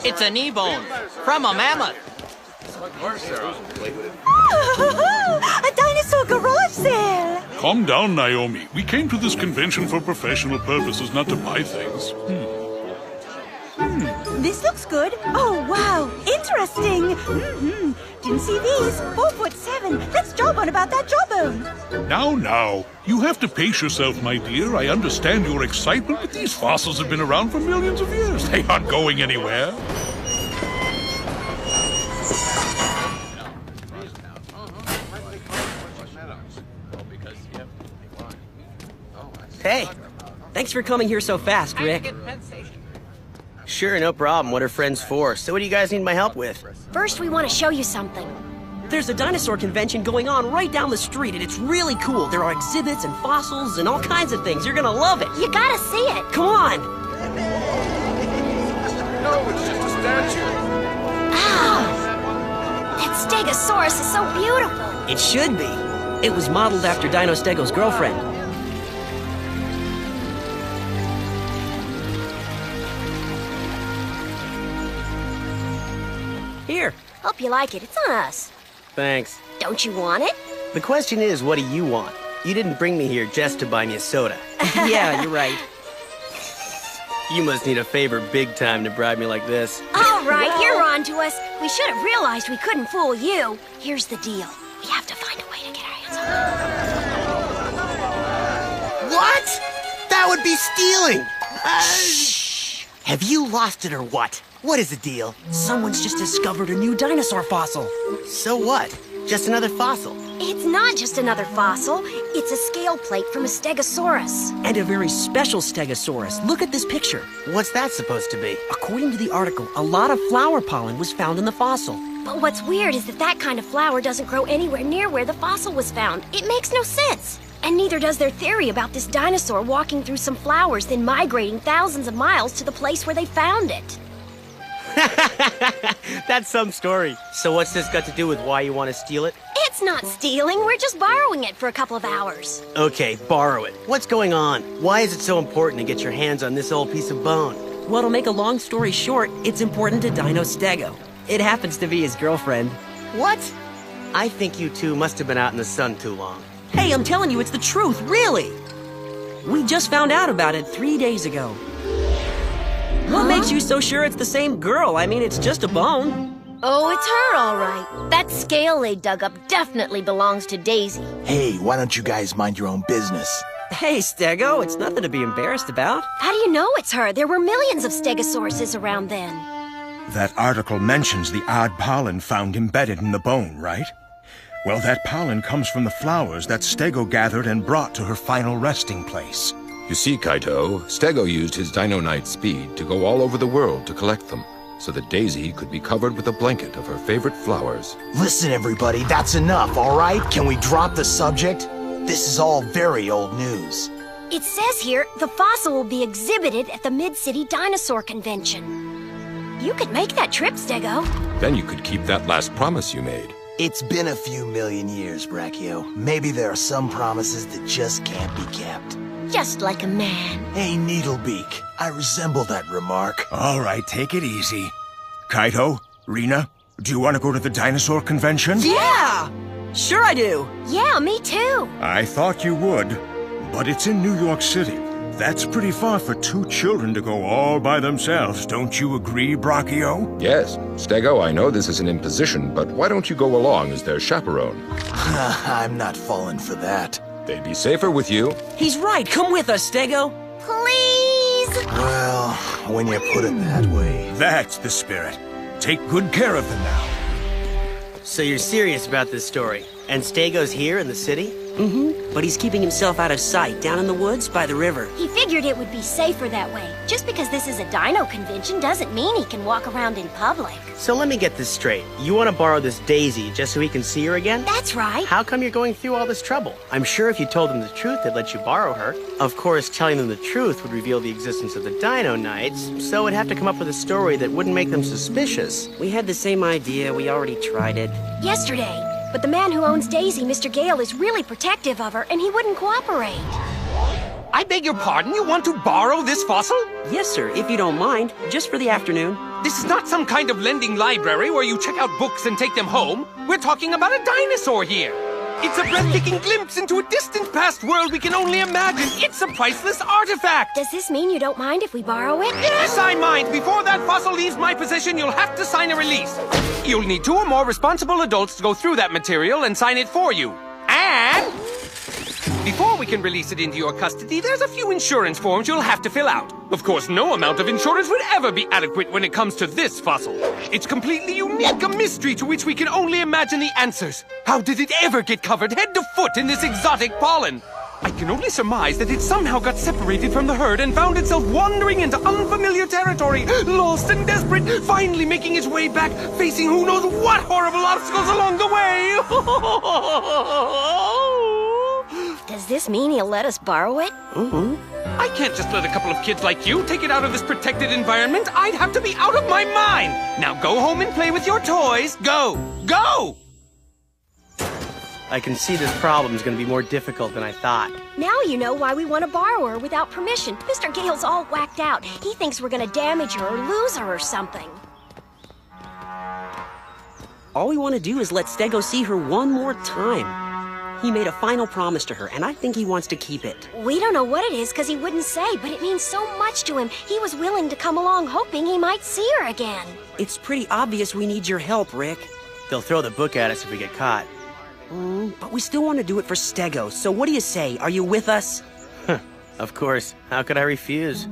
It's a knee bone from a mammoth. A dinosaur garage sale! Calm down, Naomi. We came to this convention for professional purposes, not to buy things. This looks good. Oh, wow. Interesting. Didn't see these. 4'7". Let's jawbone about that jawbone. Now. You have to pace yourself, my dear. I understand your excitement, but these fossils have been around for millions of years. They aren't going anywhere. Hey, thanks for coming here so fast, Rick. Sure, no problem. What are friends for? So what do you guys need my help with? First, we want to show you something. There's a dinosaur convention going on right down the street, and it's really cool. There are exhibits and fossils and all kinds of things. You're gonna love it. You gotta see it. Come on. No, it's just a statue. That Stegosaurus is so beautiful. It should be. It was modeled after Dino Stego's girlfriend. Here. Hope you like it. It's on us. Thanks. Don't you want it? The question is, what do you want? You didn't bring me here just to buy me a soda. Yeah, you're right. You must need a favor big time to bribe me like this. All right, you're on to us. We should have realized we couldn't fool you. Here's the deal. We have to find a way to get our hands on it. What? That would be stealing! Shh! Have you lost it or what? What is the deal? Someone's just discovered a new dinosaur fossil. So what? Just another fossil. It's not just another fossil. It's a scale plate from a Stegosaurus. And a very special Stegosaurus. Look at this picture. What's that supposed to be? According to the article, a lot of flower pollen was found in the fossil. But what's weird is that kind of flower doesn't grow anywhere near where the fossil was found. It makes no sense. And neither does their theory about this dinosaur walking through some flowers, then migrating thousands of miles to the place where they found it. That's some story. So what's this got to do with why you want to steal it? It's not stealing. We're just borrowing it for a couple of hours. Okay, borrow it. What's going on? Why is it so important to get your hands on this old piece of bone? Well, to make a long story short, it's important to Dino Stego. It happens to be his girlfriend. What? I think you two must have been out in the sun too long. Hey, I'm telling you, it's the truth, really. We just found out about it 3 days ago. What makes you so sure it's the same girl? I mean, it's just a bone. Oh, it's her, all right. That scale they dug up definitely belongs to Daisy. Hey, why don't you guys mind your own business? Hey, Stego, it's nothing to be embarrassed about. How do you know it's her? There were millions of Stegosauruses around then. That article mentions the odd pollen found embedded in the bone, right? Well, that pollen comes from the flowers that Stego gathered and brought to her final resting place. You see, Kaito, Stego used his Dino-Knight speed to go all over the world to collect them, so that Daisy could be covered with a blanket of her favorite flowers. Listen, everybody, that's enough, all right? Can we drop the subject? This is all very old news. It says here the fossil will be exhibited at the Mid-City Dinosaur Convention. You could make that trip, Stego. Then you could keep that last promise you made. It's been a few million years, Brachio. Maybe there are some promises that just can't be kept. Just like a man. Hey, Needlebeak, I resemble that remark. All right, take it easy. Kaito, Rena, do you want to go to the dinosaur convention? Yeah! Sure I do. Yeah, me too. I thought you would, but it's in New York City. That's pretty far for two children to go all by themselves. Don't you agree, Brachio? Yes, Stego, I know this is an imposition, but why don't you go along as their chaperone? I'm not falling for that. They'd be safer with you. He's right. Come with us, Stego. Please! Well, when you put it that way. That's the spirit. Take good care of them now. So you're serious about this story? And Stego's here in the city? Mm-hmm. But he's keeping himself out of sight, down in the woods by the river. He figured it would be safer that way. Just because this is a dino convention doesn't mean he can walk around in public. So let me get this straight. You want to borrow this Daisy just so he can see her again? That's right. How come you're going through all this trouble? I'm sure if you told them the truth, they'd let you borrow her. Of course, telling them the truth would reveal the existence of the Dino Knights, so we'd have to come up with a story that wouldn't make them suspicious. We had the same idea. We already tried it. Yesterday. But the man who owns Daisy, Mr. Gale, is really protective of her, and he wouldn't cooperate. I beg your pardon, you want to borrow this fossil? Yes, sir, if you don't mind, just for the afternoon. This is not some kind of lending library where you check out books and take them home. We're talking about a dinosaur here. It's a breathtaking glimpse into a distant past world we can only imagine. It's a priceless artifact. Does this mean you don't mind if we borrow it? Yes, I mind. Before that fossil leaves my possession, you'll have to sign a release. You'll need 2 or more responsible adults to go through that material and sign it for you. And before we can release it into your custody, there's a few insurance forms you'll have to fill out. Of course, no amount of insurance would ever be adequate when it comes to this fossil. It's completely unique, a mystery to which we can only imagine the answers. How did it ever get covered head to foot in this exotic pollen? I can only surmise that it somehow got separated from the herd and found itself wandering into unfamiliar territory, lost and desperate, finally making its way back, facing who knows what horrible obstacles along the way. Does this mean he'll let us borrow it? I can't just let a couple of kids like you take it out of this protected environment. I'd have to be out of my mind. Now go home and play with your toys. Go! Go! I can see this problem's gonna be more difficult than I thought. Now you know why we want to borrow her without permission. Mr. Gale's all whacked out. He thinks we're gonna damage her or lose her or something. All we want to do is let Stego see her one more time. He made a final promise to her, and I think he wants to keep it. We don't know what it is because he wouldn't say, but it means so much to him. He was willing to come along hoping he might see her again. It's pretty obvious we need your help, Rick. They'll throw the book at us if we get caught. But we still want to do it for Stego, so what do you say? Are you with us? Of course. How could I refuse?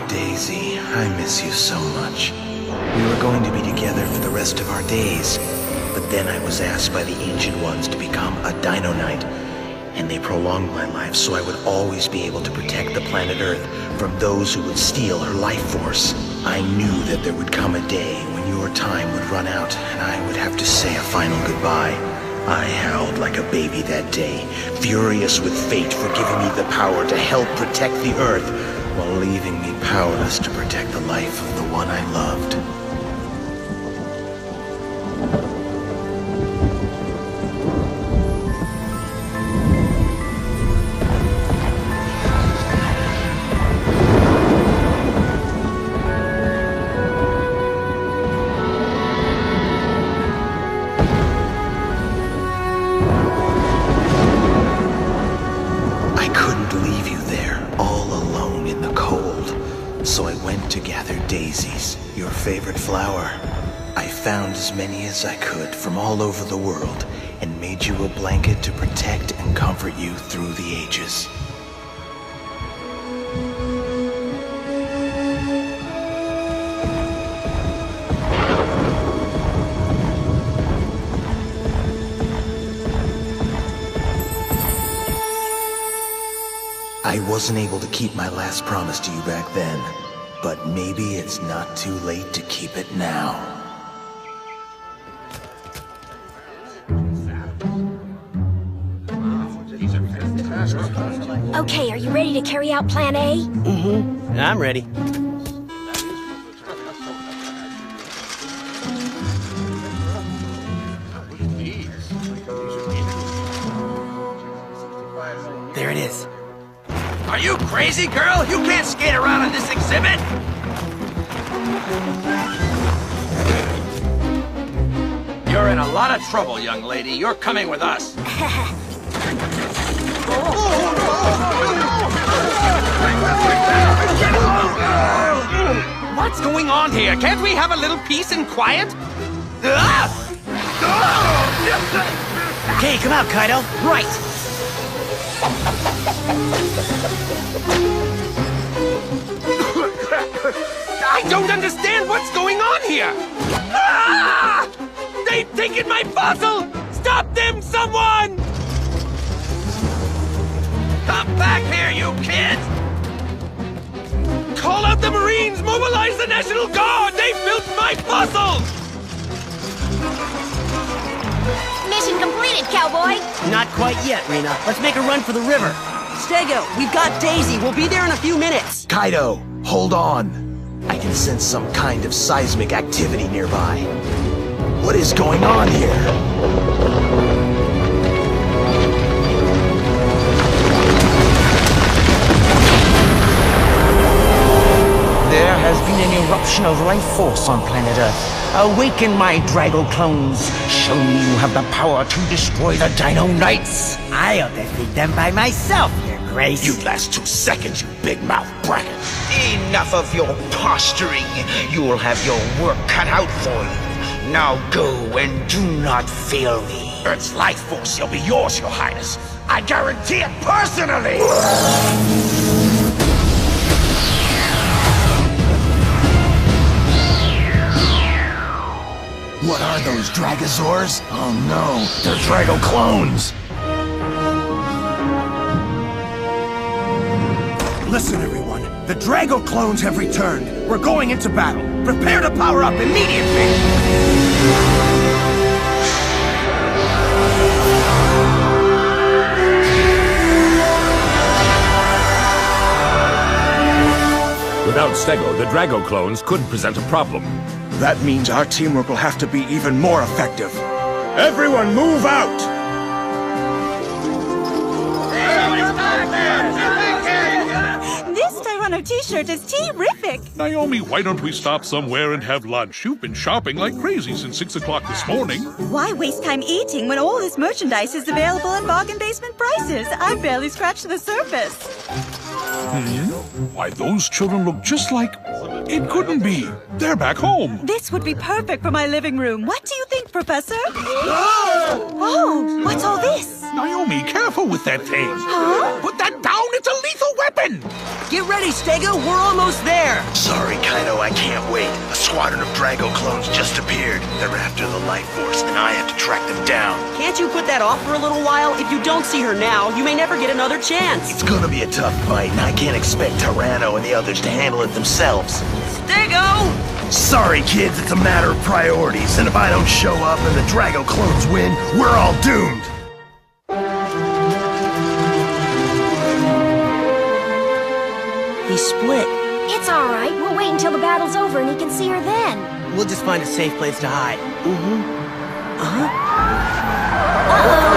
Daisy, I miss you so much. We were going to be together for the rest of our days, but then I was asked by the Ancient Ones to become a Dino Knight, and they prolonged my life so I would always be able to protect the planet Earth from those who would steal her life force. I knew that there would come a day when your time would run out and I would have to say a final goodbye. I howled like a baby that day, furious with fate for giving me the power to help protect the Earth, while leaving me powerless to protect the life of the one I loved. Daisies, your favorite flower. I found as many as I could from all over the world and made you a blanket to protect and comfort you through the ages. I wasn't able to keep my last promise to you back then. But maybe it's not too late to keep it now. Okay, are you ready to carry out Plan A? I'm ready. There it is. Are you crazy, girl? You can't skate around on this exhibit! You're in a lot of trouble, young lady. You're coming with us. What's going on here? Can't we have a little peace and quiet? Okay, come out, Kaido. Right! I don't understand what's going on here! Ah! They've taken my fossil! Stop them, someone! Come back here, you kids! Call out the Marines! Mobilize the National Guard! They built my fossil! Mission completed, cowboy! Not quite yet, Rena. Let's make a run for the river. Stego, we've got Daisy. We'll be there in a few minutes. Kaido, hold on. I can sense some kind of seismic activity nearby. What is going on here? There has been an eruption of life force on planet Earth. Awaken, my Drago clones. Show me you have the power to destroy the Dino Knights. I'll defeat them by myself, Your Grace. You last 2 seconds, you big mouth bracket. Enough of your posturing. You will have your work cut out for you. Now go and do not fail me. Earth's life force shall be yours, Your Highness. I guarantee it personally! What are those, Dragosaurs? Oh no, they're Drago clones! Listen, everyone. The Drago clones have returned. We're going into battle. Prepare to power up immediately! Without Stego, the Drago clones could present a problem. That means our teamwork will have to be even more effective. Everyone move out! This Tyranno t-shirt is terrific. Naomi, why don't we stop somewhere and have lunch? You've been shopping like crazy since 6 o'clock this morning. Why waste time eating when all this merchandise is available at bargain basement prices? I barely scratched the surface. Why, those children look just like... It couldn't be. They're back home. This would be perfect for my living room. What do you think, Professor? Oh, what's all this? Naomi, careful with that thing. Huh? Put that down. It's a lethal weapon. Get ready, Stego. We're almost there. Sorry, Kaido, I can't wait. A squadron of Drago clones just appeared. They're after the life force, and I have to track them down. Can't you put that off for a little while? If you don't see her now, you may never get another chance. It's gonna be a tough fight, and I can't expect Tyranno and the others to handle it themselves. Stego! Sorry, kids, it's a matter of priorities, and if I don't show up and the Drago clones win, we're all doomed! He split. It's all right. We'll wait until the battle's over and he can see her then. We'll just find a safe place to hide.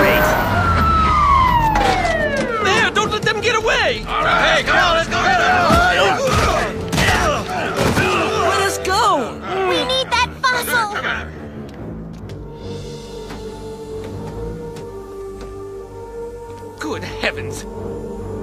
Great! There, don't let them get away! All right, hey, come on, let's go get Let us go! We need that fossil! Good heavens!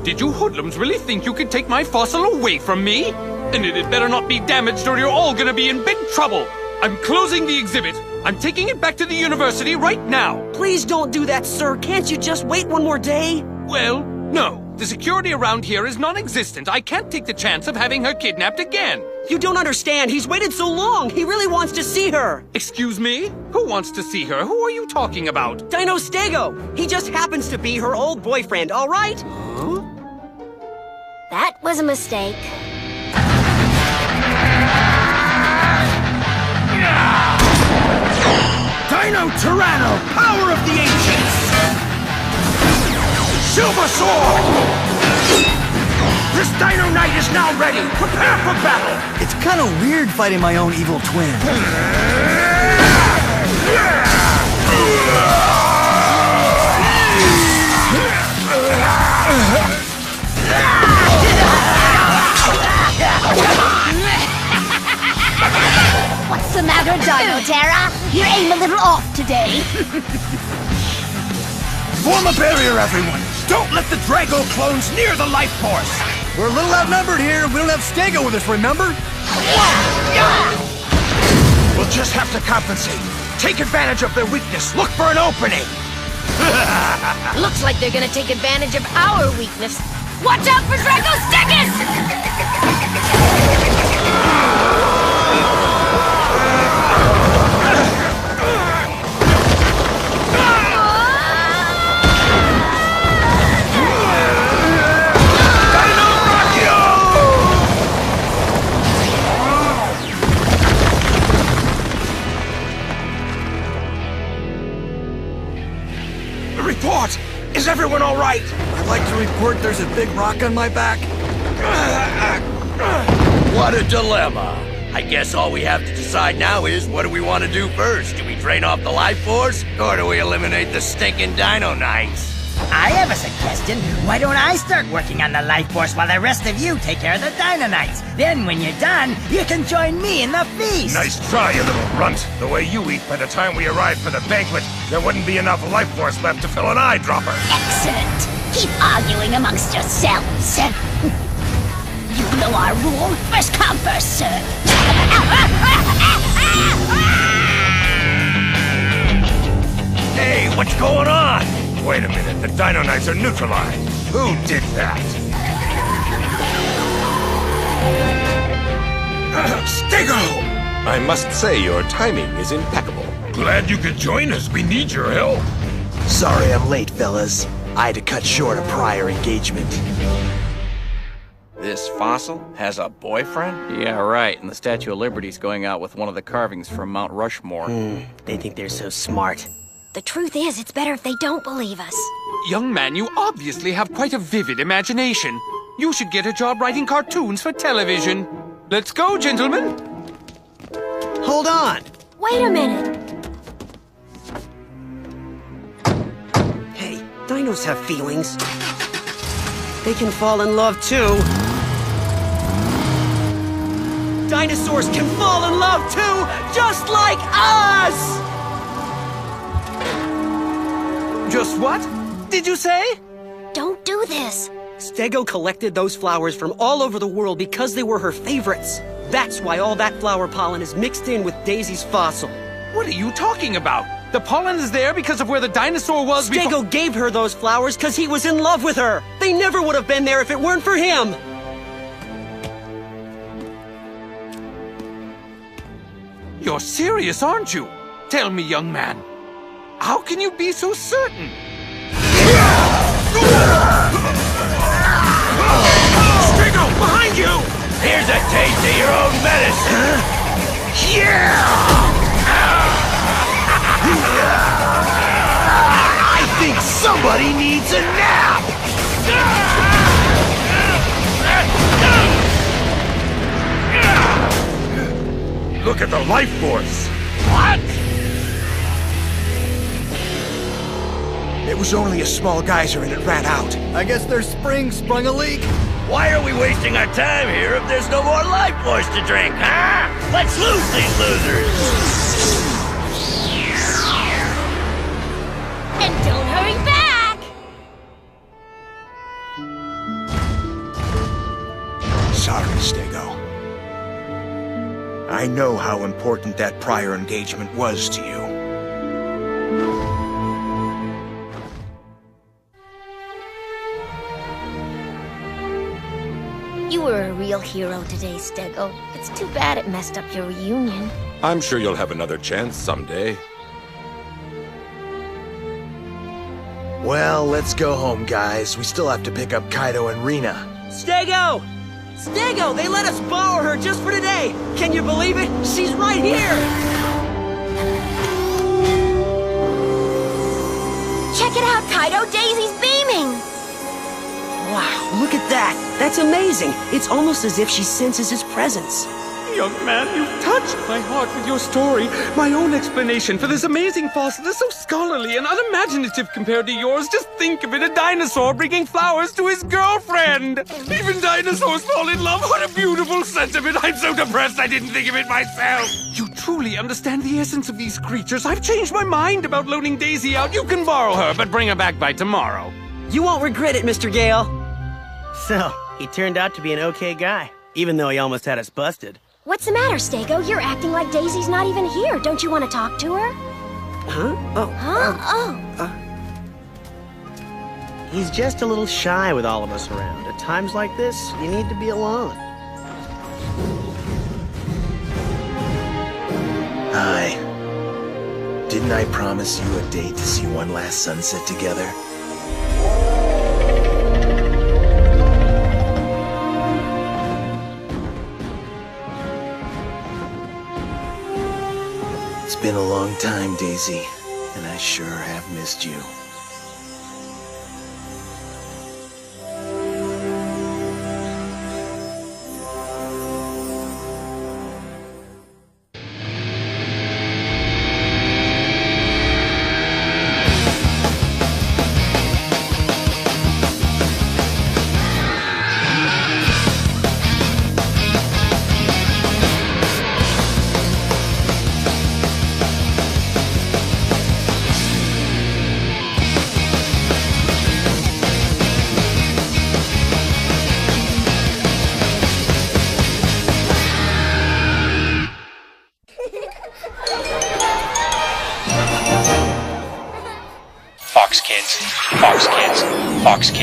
Did you hoodlums really think you could take my fossil away from me? And it had better not be damaged or you're all gonna be in big trouble! I'm closing the exhibit! I'm taking it back to the university right now! Please don't do that, sir. Can't you just wait one more day? Well, no. The security around here is non-existent. I can't take the chance of having her kidnapped again. You don't understand. He's waited so long. He really wants to see her. Excuse me? Who wants to see her? Who are you talking about? Dino Stego. He just happens to be her old boyfriend, all right? Huh? That was a mistake. Dino Tyranno, power of the ancients! Silver Sword! This Dino Knight is now ready! Prepare for battle! It's kind of weird fighting my own evil twin. What's the matter, Dino Terra? You aim a little off today. Form a barrier, everyone! Don't let the Drago clones near the life force! We're a little outnumbered here. We don't have Stego with us, remember? We'll just have to compensate. Take advantage of their weakness. Look for an opening. Looks like they're gonna take advantage of our weakness. Watch out for Drago Stegis! Report! Is everyone all right? I'd like to report there's a big rock on my back. What a dilemma. I guess all we have to decide now is, what do we want to do first? Do we drain off the life force, or do we eliminate the stinking Dino Knights? I have a suggestion. Why don't I start working on the life force while the rest of you take care of the Dino-Knights? Then when you're done, you can join me in the feast. Nice try, you little runt. The way you eat, by the time we arrive for the banquet, there wouldn't be enough life force left to fill an eyedropper. Excellent. Keep arguing amongst yourselves. You know our rule. First come, first serve. Hey, what's going on? Wait a minute, the Dino Knights are neutralized. Who did that? Stego! I must say your timing is impeccable. Glad you could join us. We need your help. Sorry I'm late, fellas. I had to cut short a prior engagement. This fossil has a boyfriend? Yeah, right. And the Statue of Liberty's going out with one of the carvings from Mount Rushmore. They think they're so smart. The truth is, it's better if they don't believe us. Young man, you obviously have quite a vivid imagination. You should get a job writing cartoons for television. Let's go, gentlemen. Hold on. Wait a minute. Hey, dinos have feelings. They can fall in love too. Dinosaurs can fall in love too, just like us! Just what did you say? Don't do this. Stego collected those flowers from all over the world because they were her favorites. That's why all that flower pollen is mixed in with Daisy's fossil. What are you talking about? The pollen is there because of where the dinosaur was before— Stego gave her those flowers because he was in love with her. They never would have been there if it weren't for him. You're serious, aren't you? Tell me, young man. How can you be so certain? Stego, behind you! Here's a taste of your own medicine! I think somebody needs a nap! Look at the life force! What? It was only a small geyser and it ran out. I guess their spring sprung a leak. Why are we wasting our time here if there's no more life force to drink, huh? Let's lose these losers! And don't hurry back! Sorry, Stego. I know how important that prior engagement was to you. You were a real hero today, Stego. It's too bad it messed up your reunion. I'm sure you'll have another chance someday. Well, let's go home, guys. We still have to pick up Kaido and Rina. Stego! Stego, they let us borrow her just for today. Can you believe it? She's right here. Check it out, Kaido. Daisy's beaming. Wow, look at that. That's amazing. It's almost as if she senses his presence. Young man, you've touched my heart with your story. My own explanation for this amazing fossil is so scholarly and unimaginative compared to yours. Just think of it, a dinosaur bringing flowers to his girlfriend. Even dinosaurs fall in love. What a beautiful sentiment. I'm so depressed I didn't think of it myself. You truly understand the essence of these creatures. I've changed my mind about loaning Daisy out. You can borrow her, but bring her back by tomorrow. You won't regret it, Mr. Gale. So, he turned out to be an okay guy, even though he almost had us busted. What's the matter, Stego? You're acting like Daisy's not even here. Don't you want to talk to her? Huh? Oh. Huh? He's just a little shy with all of us around. At times like this, you need to be alone. Hi. Didn't I promise you a date to see one last sunset together? It's been a long time, Daisy, and I sure have missed you. Fox Kids, Fox Kids, Fox Kids.